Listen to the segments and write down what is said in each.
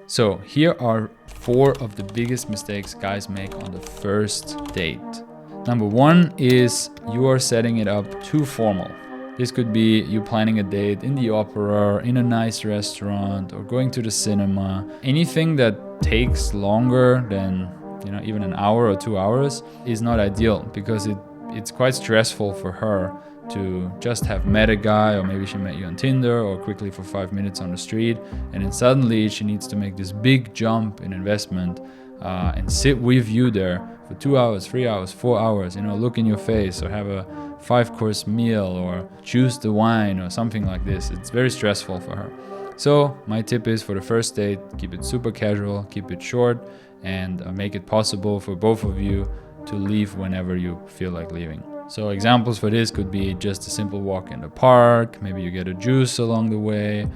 So here are 4 of the biggest mistakes guys make on the first date. Number 1 is you are setting it up too formal. This could be you planning a date in the opera, in a nice restaurant, or going to the cinema. Anything that takes longer than even an hour or 2 hours is not ideal, because it's quite stressful for her to just have met a guy, or maybe she met you on Tinder or quickly for 5 minutes on the street, and then suddenly she needs to make this big jump in investment and sit with you there for 2 hours, 3 hours, 4 hours, look in your face, or have a 5-course meal, or choose the wine, or something like this. It's very stressful for her. So my tip is, for the first date, keep it super casual, keep it short, and make it possible for both of you to leave whenever you feel like leaving. So examples for this could be just a simple walk in the park. Maybe you get a juice along the way,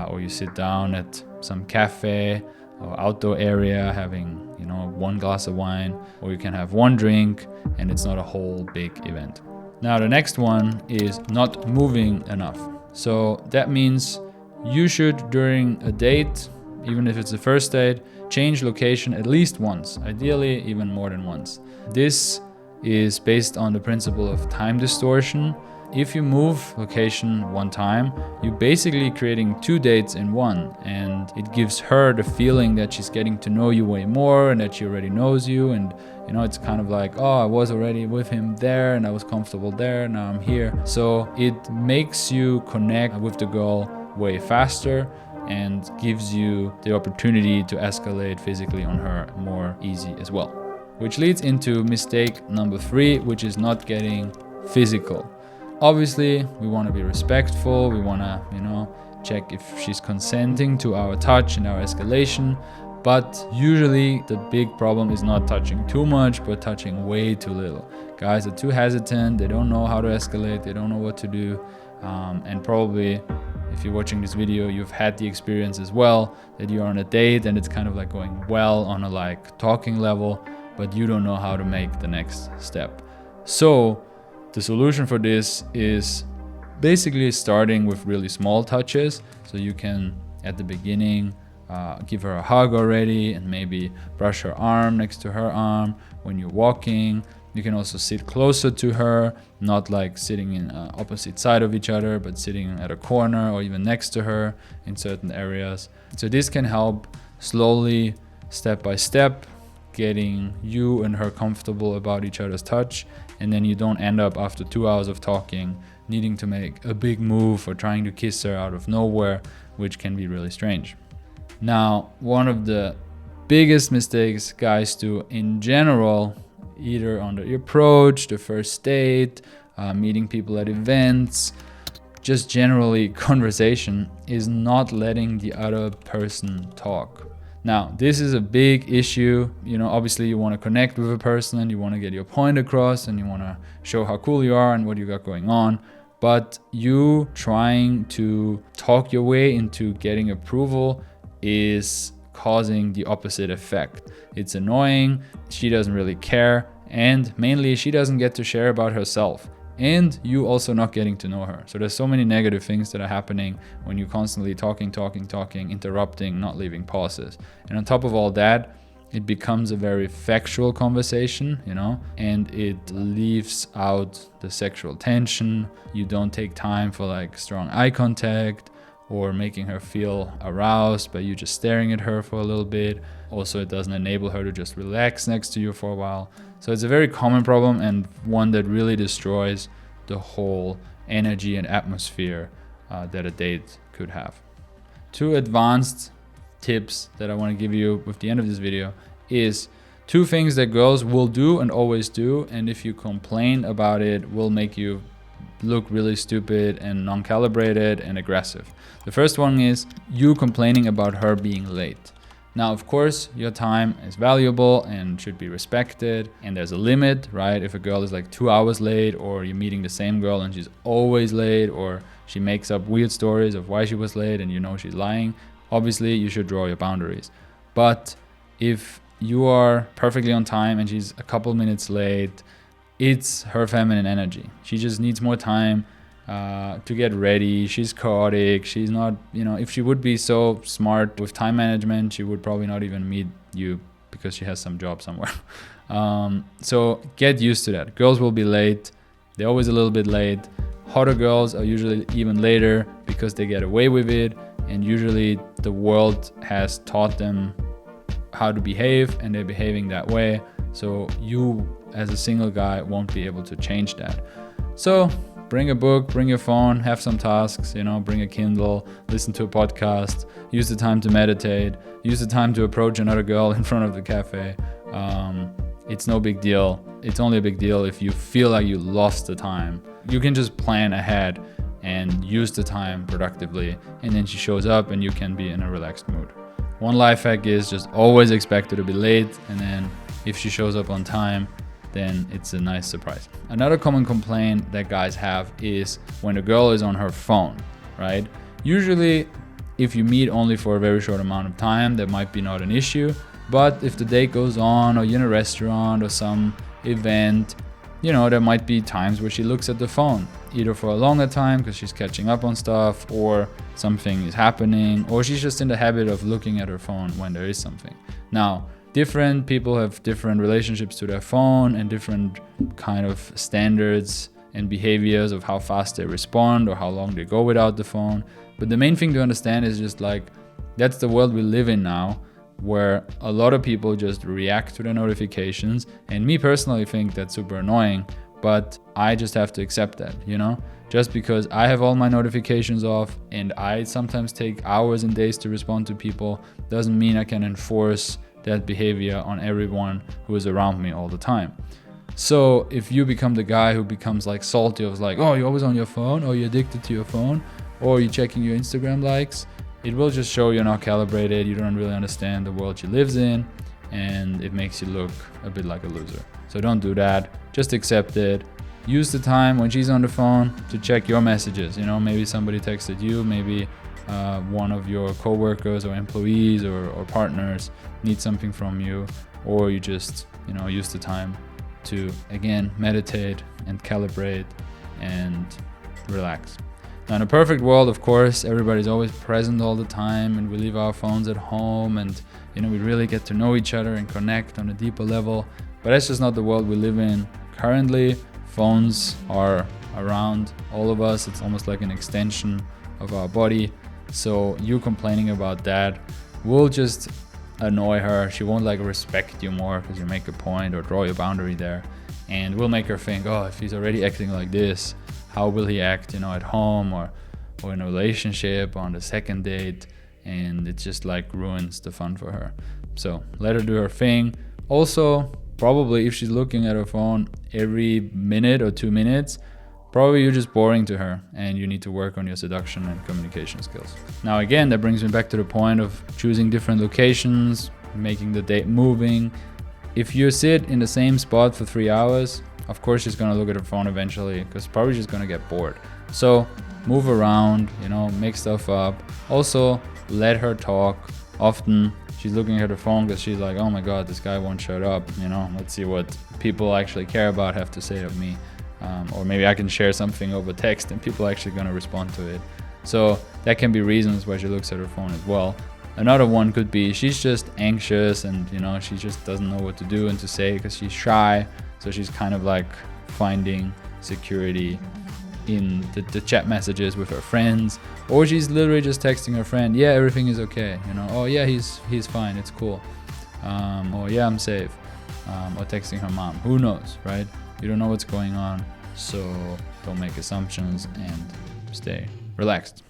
or you sit down at some cafe or outdoor area having 1 glass of wine, or you can have 1 drink and it's not a whole big event. Now the next one is not moving enough. So that means you should, during a date, even if it's the first date, change location at least once, ideally even more than once. This is based on the principle of time distortion. If you move location 1 time, you're basically creating 2 dates in one, and it gives her the feeling that she's getting to know you way more and that she already knows you, and it's kind of like, oh, I was already with him there and I was comfortable there, now I'm here. So it makes you connect with the girl way faster and gives you the opportunity to escalate physically on her more easy as well. Which leads into mistake number 3, which is not getting physical. Obviously, we want to be respectful. We want to, check if she's consenting to our touch and our escalation. But usually the big problem is not touching too much, but touching way too little. Guys are too hesitant. They don't know how to escalate. They don't know what to do. And probably, if you're watching this video, you've had the experience as well, that you're on a date and it's kind of like going well on a talking level, but you don't know how to make the next step. So the solution for this is basically starting with really small touches. So you can, at the beginning, give her a hug already, and maybe brush her arm next to her arm when you're walking. You can also sit closer to her, not like sitting in opposite side of each other, but sitting at a corner or even next to her in certain areas. So this can help slowly, step by step, getting you and her comfortable about each other's touch, and then you don't end up after 2 hours of talking needing to make a big move or trying to kiss her out of nowhere, which can be really strange. Now, one of the biggest mistakes guys do in general, either on the approach, the first date, meeting people at events, just generally conversation, is not letting the other person talk. Now, this is a big issue. Obviously you want to connect with a person and you want to get your point across and you want to show how cool you are and what you got going on. But you trying to talk your way into getting approval is causing the opposite effect. It's annoying, she doesn't really care, and mainly she doesn't get to share about herself. And you also not getting to know her. So there's so many negative things that are happening when you're constantly talking, interrupting, not leaving pauses. And on top of all that, it becomes a very factual conversation, and it leaves out the sexual tension. You don't take time for strong eye contact or making her feel aroused by you just staring at her for a little bit. Also, it doesn't enable her to just relax next to you for a while. So it's a very common problem, and one that really destroys the whole energy and atmosphere that a date could have. 2 advanced tips that I want to give you with the end of this video is 2 things that girls will do and always do, and if you complain about it, will make you look really stupid and non-calibrated and aggressive. The first one is you complaining about her being late. Now, of course, your time is valuable and should be respected, and there's a limit, right? If a girl is 2 hours late, or you're meeting the same girl and she's always late, or she makes up weird stories of why she was late and she's lying, obviously you should draw your boundaries. But if you are perfectly on time and she's a couple minutes late, it's her feminine energy. She just needs more time to get ready. She's chaotic. She's not, if she would be so smart with time management, she would probably not even meet you because she has some job somewhere. So get used to that. Girls will be late. They're always a little bit late. Hotter girls are usually even later because they get away with it. And usually the world has taught them how to behave, and they're behaving that way. So you as a single guy won't be able to change that. So bring a book, bring your phone, have some tasks, bring a Kindle, listen to a podcast, use the time to meditate, use the time to approach another girl in front of the cafe. It's no big deal. It's only a big deal if you feel like you lost the time. You can just plan ahead and use the time productively, and then she shows up and you can be in a relaxed mood. One life hack is just always expect her to be late, and then if she shows up on time, then it's a nice surprise. Another common complaint that guys have is when a girl is on her phone, right? Usually, if you meet only for a very short amount of time, that might be not an issue. But if the date goes on, or you're in a restaurant or some event, there might be times where she looks at the phone, either for a longer time because she's catching up on stuff, or something is happening, or she's just in the habit of looking at her phone when there is something. Now, different people have different relationships to their phone and different kind of standards and behaviors of how fast they respond or how long they go without the phone. But the main thing to understand is just like, that's the world we live in now, where a lot of people just react to the notifications. And me personally think that's super annoying, but I just have to accept that, just because I have all my notifications off and I sometimes take hours and days to respond to people doesn't mean I can enforce that behavior on everyone who is around me all the time. So if you become the guy who becomes like salty, of like, oh, you're always on your phone, or you're addicted to your phone, or you're checking your Instagram likes, it will just show you're not calibrated, you don't really understand the world she lives in, and it makes you look a bit like a loser. So don't do that, just accept it. Use the time when she's on the phone to check your messages. Maybe somebody texted you, maybe one of your coworkers or employees or partners need something from you, or you just use the time to again meditate and calibrate and relax. Now, in a perfect world, of course, everybody's always present all the time, and we leave our phones at home, and we really get to know each other and connect on a deeper level. But that's just not the world we live in currently. Phones are around all of us. It's almost like an extension of our body. So you complaining about that will just annoy her. She won't respect you more because you make a point or draw your boundary there, and will make her think, oh, if he's already acting like this, how will he act, at home or in a relationship or on the second date? And it just ruins the fun for her. So let her do her thing. Also, probably if she's looking at her phone every minute or 2 minutes, probably you're just boring to her and you need to work on your seduction and communication skills. Now again, that brings me back to the point of choosing different locations, making the date moving. If you sit in the same spot for 3 hours, of course she's gonna look at her phone eventually, because probably she's gonna get bored. So move around, make stuff up. Also, let her talk. Often she's looking at her phone because she's like, oh my god, this guy won't shut up. Let's see what people actually care about have to say of me. Or maybe I can share something over text and people are actually gonna respond to it. So that can be reasons why she looks at her phone as well. Another one could be she's just anxious and she just doesn't know what to do and to say because she's shy. So she's kind of finding security in the chat messages with her friends, or she's literally just texting her friend, yeah, everything is okay, oh yeah, he's fine, it's cool, or yeah, I'm safe, or texting her mom. Who knows, right? You don't know what's going on, so don't make assumptions and stay relaxed.